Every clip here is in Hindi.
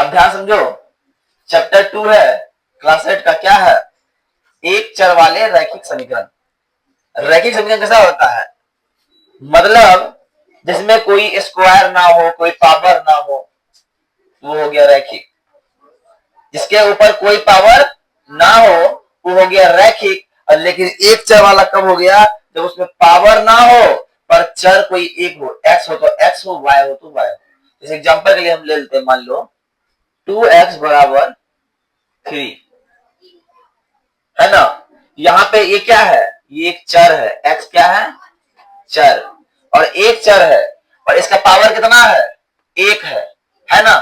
अब ध्यान समझो, चैप्टर 2 है क्लास 8 का, क्या है? एक चर वाले रैखिक समीकरण। रैखिक समीकरण कैसा होता है? मतलब जिसमें कोई स्क्वायर ना हो, कोई पावर ना हो, वो हो गया रैखिक। जिसके ऊपर कोई पावर ना हो वो हो गया रैखिक। और लेकिन एक चर वाला कब हो गया? जब उसमें पावर ना हो पर चर कोई एक हो, एक्स हो तो एक्स हो, वाई हो तो वाई हो। इस एग्जांपल के लिए हम ले लेते हैं, मान लो 2x बराबर 3 है ना। यहाँ पे ये क्या है? ये एक चर है, x क्या है? चर। और एक चर है और इसका पावर कितना है? एक है ना।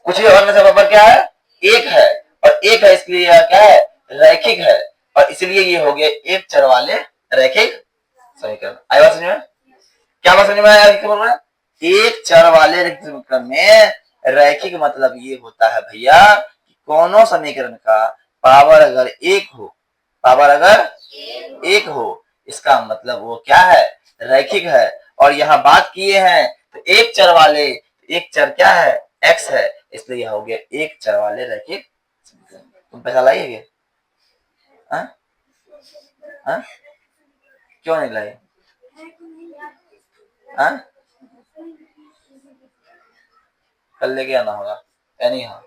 कुछ भी और में से पावर क्या है? एक है। और एक है इसलिए यह क्या है? रैखिक है। और इसलिए ये हो गया एक चर वाले रैखिक समीकरण। आई बात समझ में? क्या बात समझ में आया? एक चर वाले रैखिक समीकरण में रैखिक मतलब ये होता है भैया कि कोनो समीकरण का पावर अगर एक हो, पावर अगर एक हो, इसका मतलब वो क्या है? रैखिक है। और यहाँ बात किए हैं तो एक चर वाले, एक चर क्या है? x है, इसलिए यह हो गया एक चर वाले रैखिक समीकरण। तुम पैसा लाइए? क्यों नहीं लाए? कल लेके आना होगा। एनी हाँ,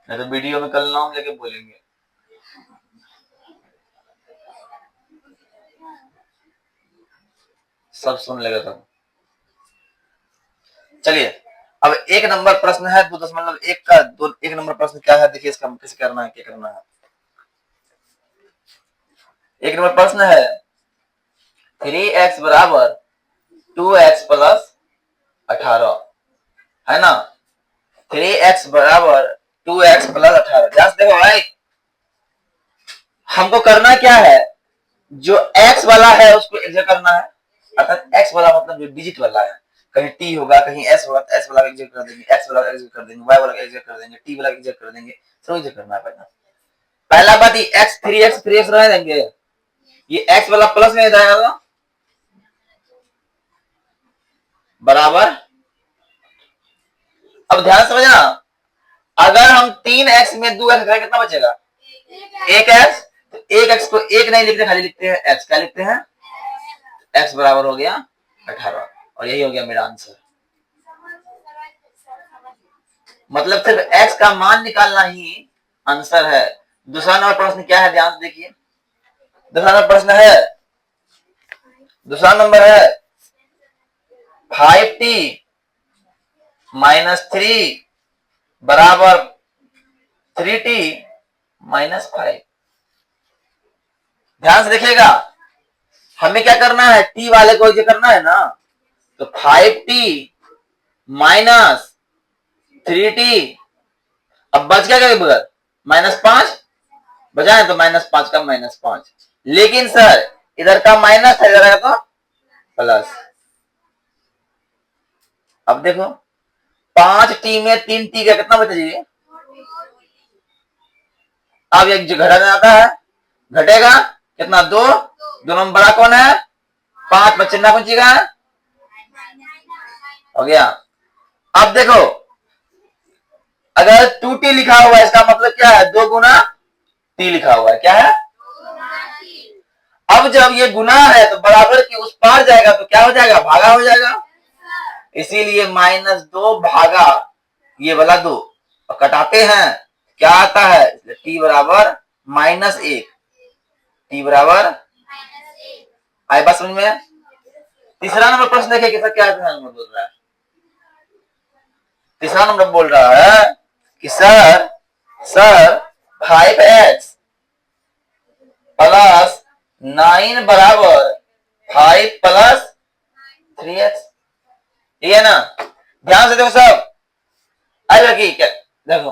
नहीं तो वीडियो में कल नाम लेके बोलेंगे। सब सुन लेगा तब। चलिए अब एक नंबर प्रश्न है 2.1 का। एक नंबर प्रश्न क्या है देखिए, इसका कैसे करना है, क्या करना है। एक नंबर प्रश्न है 3x बराबर 2x प्लस 18 है ना। 3x बराबर 2x प्लस 18। ध्यान से देखो भाई, हमको करना क्या है? जो x वाला है उसको एग्जिट करना है, अर्थात x वाला मतलब जो डिजिट वाला है, कहीं t होगा कहीं s होगा तो s वाला एग्जिट कर देंगे, x वाला एग्जिट कर देंगे, y वाला एग्जिट कर देंगे, t वाला एग्जिट कर देंगे। सब एग्जिट करना है। पहला बात ये x 3x रह देंगे, ये x वाला प्लस में जाएगा बराबर। अब ध्यान समझना, अगर हम 3x में 2x घटाएं कितना बचेगा? 1x। तो 1x को एक नहीं लिखते, खाली लिखते हैं x। क्या लिखते हैं? x बराबर हो गया 18। और यही हो गया मेरा आंसर। मतलब सिर्फ x का मान निकालना ही आंसर है। दूसरा नंबर प्रश्न क्या है, ध्यान से देखिए। दूसरा नंबर प्रश्न है, दूसरा नंबर है 5t माइनस 3 बराबर 3t माइनस 5। ध्यान से देखिएगा, हमें क्या करना है? t वाले को जो करना है ना, तो 5t माइनस 3t। अब बच क्या बगैर? -5 बचा है तो -5 का -5। लेकिन सर इधर का माइनस है, इधर का तो प्लस। अब देखो 5t में 3t का कितना बचा जी? अब एक जो घटाने आता है, घटेगा कितना? 2। दोनों में बड़ा कौन है? 5 बच्चे ना पूछिएगा, हो गया। अब देखो अगर 2t लिखा हुआ है इसका मतलब क्या है? 2 गुना t लिखा हुआ है, क्या है? अब जब ये गुना है तो बराबर के उस पार जाएगा तो क्या हो जाएगा? भागा हो जाएगा। इसीलिए -2 भागा ये वाला 2 और कटाते हैं, क्या आता है? t बराबर -1। t बराबर, आई बात समझ में? तीसरा नंबर प्रश्न देखिए कैसा, क्या नंबर बोल रहा है। तीसरा नंबर बोल रहा है कि सर 5x प्लस 9 बराबर 5 प्लस 3x। ठीक है ना। ध्यान से देखो सब, अरे लड़की क्या देखो,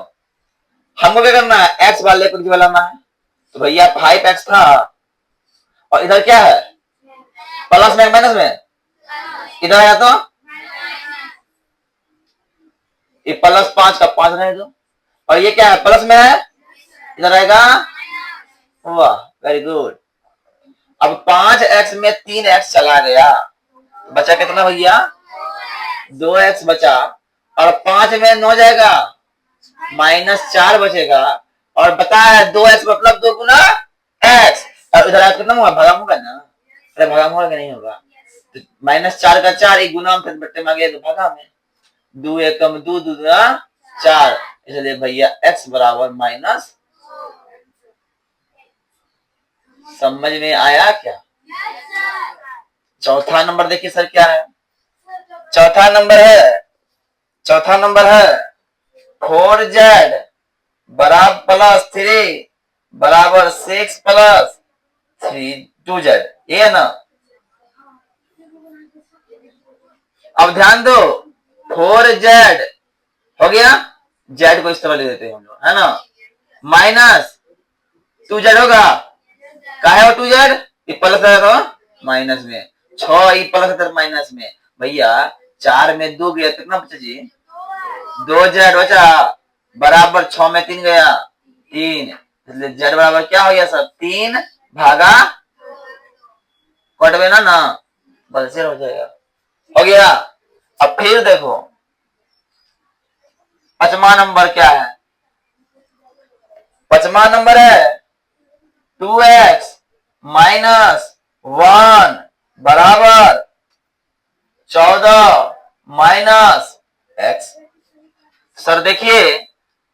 हमको क्या करना है? x वाले को लाना है। तो भैया 5x था और इधर क्या है? प्लस में माइनस में, इधर आया तो ये +5 का 5 रहे दो। और ये क्या है? प्लस में है, इधर आएगा। वाह वेरी गुड। अब 5x में 3x चला गया, बचा कितना भैया? 2x बचा और 5 में 9 जाएगा, -4 बचेगा और बता है 2x मतलब 2 गुना x, और इधर कितना होगा, भागा होगा ना, अरे भागा होगा कि नहीं होगा, तो -4 का 4 एक गुना में बट्टे में आ गया तो भागा में, 2 एकम 2 2 दूना 4, इसलिए भैया x बराबर माइनस। समझ में आया क्या? चौथा नंबर देखिए सर क्या है, चौथा नंबर है 4z बराबर +3 बराबर 6 + 3 2z, ये है ना। अब ध्यान दो 4z हो गया, z को इस तरह ले देते हैं हम लोग, है ना, -2z होगा, काहे हो 2z, ये प्लस है तो माइनस में, 6 ये प्लस है माइनस में, भैया 4 में 2 गया कितना बचा जी, 2z बचा, बराबर 6 में 3 गया 3, इसलिए z बराबर क्या हो गया सब 3 भागा, कट में ना बलसेर हो जाएगा, हो गया। अब फिर देखो पांचवा नंबर क्या है, पांचवा नंबर है 2x - 1 बराबर 14 - x। सर देखिए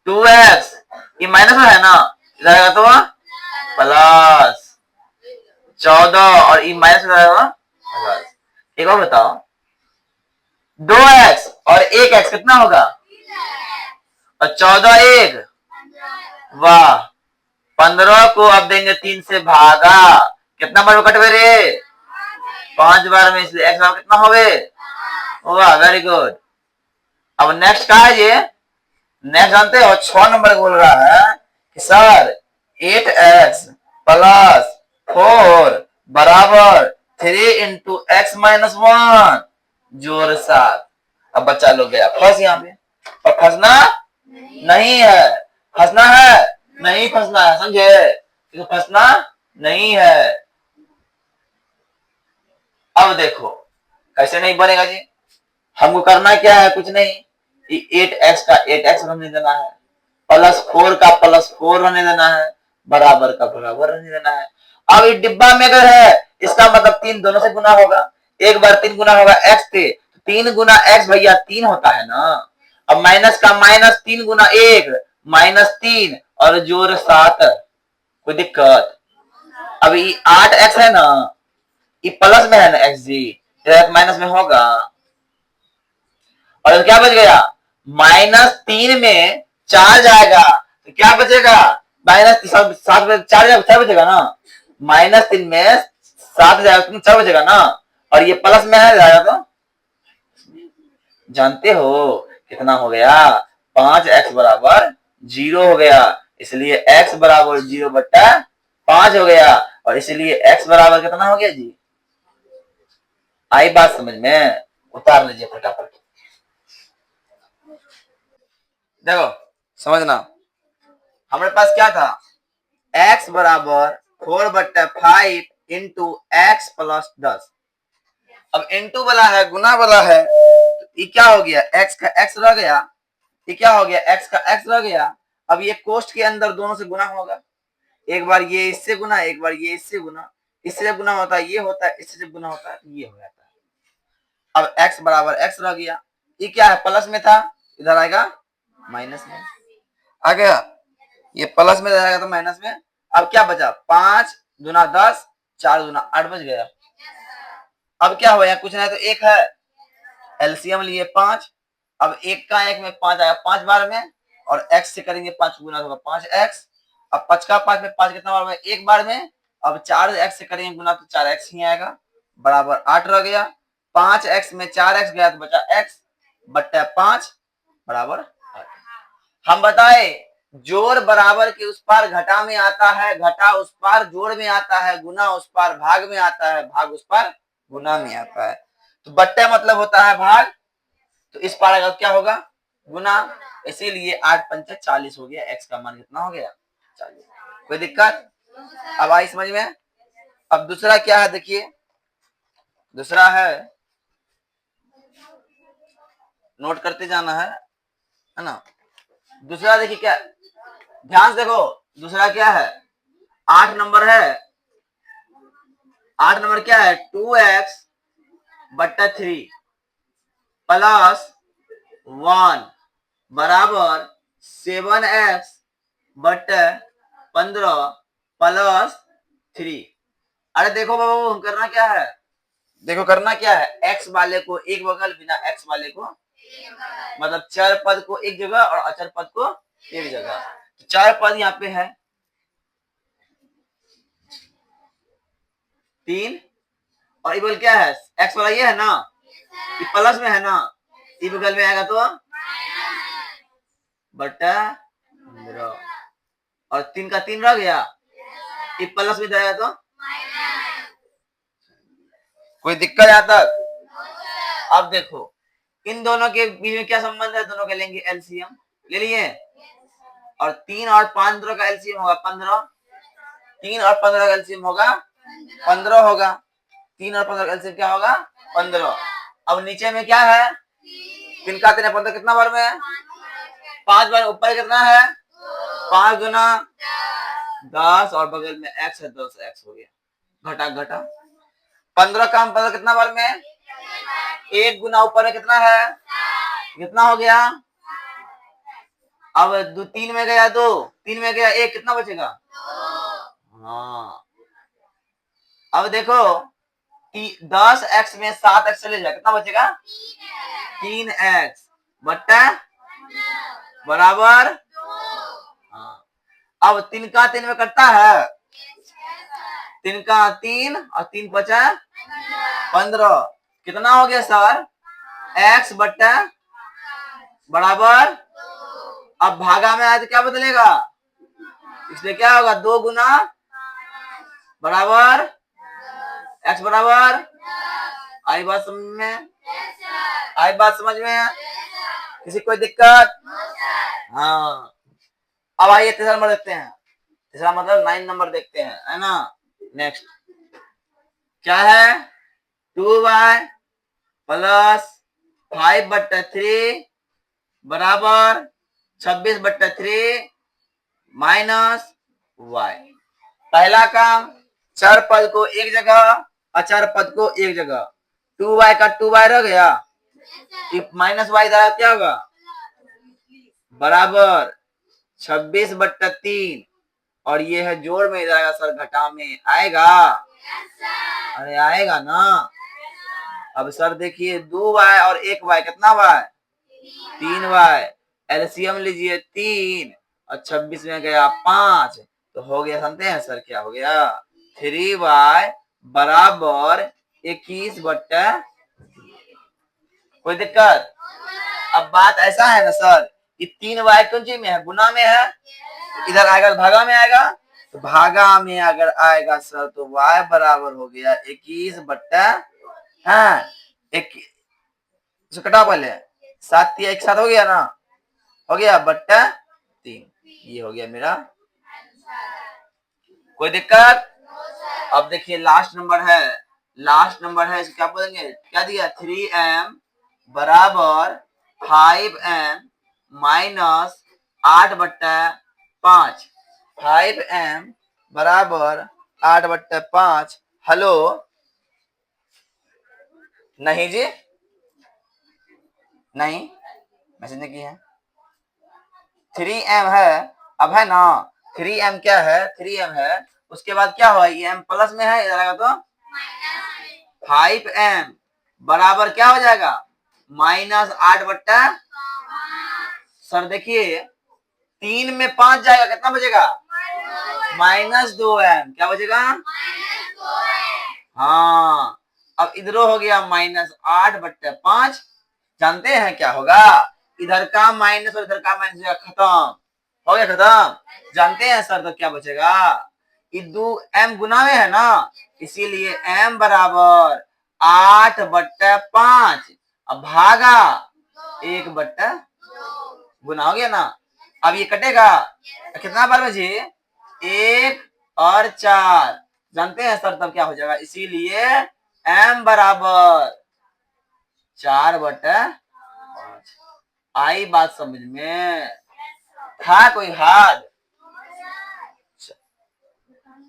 2x ये माइनस में है ना, इधर आएगा तो प्लस 14 और ये माइनस में आएगा प्लस। एक और बताओ 2x और 1x कितना होगा, और 14 1 वाह, 15 को अब देंगे 3 से भागा, कितना बार कटवे रे, 5 बार में, इसलिए x बराबर कितना हो गए, वाह वेरी गुड। अब नेक्स्ट क्या है ये, नेक्स्ट जानते हो 6 नंबर बोल रहा है कि सर 8x + 4 बराबर 3 × x - 1 जोड़ 7। अब बच्चा लोग गया फंस यहाँ पे, और फंसना नहीं है, फंसना है नहीं, फंसना है, समझे, तो फंसना नहीं है। अब देखो कैसे नहीं बनेगा जी, हमको करना क्या है, कुछ नहीं, 8x का 8x रहने देना है, +4 का +4 रहने देना है, बराबर का बराबर रहने देना है। अब ये डिब्बा में अगर है इसका मतलब 3 दोनों से गुना होगा, एक बार 3 गुना होगा x से, 3 गुना x भैया 3 होता है ना, अब माइनस का माइनस 3 गुना 1 -3 और जोड़ 7, कोई दिक्कत। अब ये 8x है ना, ये प्लस में है ना x जी, माइनस में होगा, और क्या बच गया, -3 में 4 जाएगा तो क्या बचेगा, -7 में 4 बचेगा ना, -3 में 7 जाएगा तो 4 बचेगा ना, और ये प्लस में है जाएगा तो जानते हो कितना हो गया, 5x बराबर 0 हो गया, इसलिए x बराबर 0/5 हो गया, और इसलिए x बराबर कितना हो गया जी, आई बात समझ में, उतार लीजिए फटाफट। देखो समझना, हमारे पास क्या था, x बराबर 4/5 × x + 10, अब इंटू वाला है गुना वाला है, तो ये क्या हो गया, x का x रह गया, ये क्या हो गया, x का x रह गया, अब ये कोष्ठ के अंदर दोनों से गुना होगा, एक बार ये इससे गुना, एक बार ये इससे गुना, इससे गुना होता है ये होता है, इससे गुना होता है ये हो जाता है। अब x बराबर x रह गया, ये क्या है प्लस में था, इधर आएगा माइनस में, आ गया, ये प्लस में जाएगा तो माइनस में। अब क्या बचा, 5 दूना 10 4 दूना 8 बच गया। अब क्या हुआ, कुछ नहीं तो एक है, एलसीएम लिए 5, अब एक का एक में 5 आया 5 बार में, और x से करेंगे 5 गुना होगा 5x, अब 5 का 5 में 5 कितना बार में, एक बार में, अब 4x से करेंगे गुना तो 4x ही आएगा, बराबर 8 रह गया, 5x में 4x गया तो बचा x बट्टा 5 बराबर 8। हम बताए जोड़ बराबर के उस पार घटा में आता है, घटा उस पार जोड़ में आता है, गुना उस पार भाग में आता है, भाग उस पार गुना में आता है, तो बट्टा मतलब होता है भाग, तो इस पार अगर क्या होगा गुना, इसीलिए 8 पंचे 40 हो गया, x का मान कितना हो गया 40। कोई दिक्कत, अब आई समझ में। अब दूसरा क्या है देखिए, दूसरा है नोट करते जाना है ना। दूसरा देखिए क्या, ध्यान से देखो दूसरा क्या है, 8 नंबर है। 8 नंबर क्या है, 2x/3 प्लस 1 बराबर 7x/15 प्लस 3। अरे देखो बाबू हम करना क्या है, देखो करना क्या है, x वाले को एक बगल, बिना x वाले को मतलब चर पद को एक जगह और अचर पद को एक जगह। तो चार पद यहाँ पे है 3 और ये बगल क्या है, x वाला ये है ना, ये प्लस में है ना, ये बगल में आएगा तो बटा 15 और 3 का 3 रह गया, ये प्लस में जाएगा तो कोई दिक्कत यहाँ तक। अब देखो इन दोनों के बीच में क्या संबंध है, दोनों के लेंगे एलसीएम, ले लिए, और 3 और 5 दोनों का एलसीएम होगा 15, 3 और 15 का एलसीएम होगा 15 होगा, 3 और 15 का एलसीएम क्या होगा 15। अब नीचे में क्या है, 3 का 3 15 कितना बार में है, 5 बार, ऊपर कितना है 5 गुना 10 और बगल में x है 10x हो गया, घटा घटा 15 का 15 कितना बार में, 1 गुना ऊपर में कितना है, कितना हो गया, अब 3 में गया 2, 3 में गया 1, कितना बचेगा, हाँ। अब देखो 10x में 7x चले जाए कितना बचेगा, 3x बट्टा बराबर, हाँ। अब 3 का 3 में कटता है, 3 का 3 और 3 बचा 15, कितना हो गया सर, x बट्टा बराबर, अब भागा में आए तो क्या बदलेगा, इसलिए क्या होगा 2 गुना बराबर x बराबर, आई बात समझ में, आई बात समझ में, किसी कोई दिक्कत, हाँ। अब आइए तीसरा नंबर देखते हैं, तीसरा मतलब 9 नंबर देखते हैं, है ना। नेक्स्ट क्या है, 2y प्लस 5/3 बराबर 26/3 माइनस y। पहला काम, चर पद को एक जगह, अचर पद को एक जगह, 2y का 2y रह गया, माइनस y क्या होगा बराबर 26/3 और ये है जोड़ में, इधर आएगा सर घटा में आएगा, अरे आएगा ना। अब सर देखिए 2y और 1y कितना y, 3y, एलसीएम लीजिए 3 और 26 में गया 5, तो हो गया, समझते हैं सर क्या हो गया, 3y बराबर 21/, कोई दिक्कत। अब बात ऐसा है ना सर, ये 3y कौन चीज में है, गुना में है, इधर आएगा भागा में आएगा, तो भागा में अगर आएगा सर तो y बराबर हो गया 21/, हाँ कटा पहले 7 एक साथ हो गया ना, हो गया बट्टा 3, ये हो गया मेरा, कोई दिक्कत। अब देखिए लास्ट नंबर है, लास्ट नंबर है, इसको क्या बोलेंगे, क्या दिया 3m बराबर 5m माइनस 8/5, 5m बराबर 8/5, हेलो नहीं जी, नहीं मैसेज नहीं की है, 3m है, अब है ना 3m क्या है, 3m है, उसके बाद क्या हुआ, ये m प्लस में है, इधर आएगा तो 5m बराबर क्या हो जाएगा -8/, सर देखिए 3 में 5 जाएगा, कितना बचेगा -2m, क्या बचेगा, हाँ। अब इधरो हो गया -8/5, जानते हैं क्या होगा, इधर का माइनस और इधर का माइनस खत्म हो गया, खत्म, जानते हैं सर तो क्या बचेगा, ये 2m गुना में है ना, इसीलिए m बराबर 8/5, अब भागा 1/, गुना हो गया ना। अब ये कटेगा, कितना बार बचे 1 और 4, जानते हैं सर तब क्या हो जाएगा, इसीलिए m बराबर 4/5। आई बात समझ में? था कोई हाथ?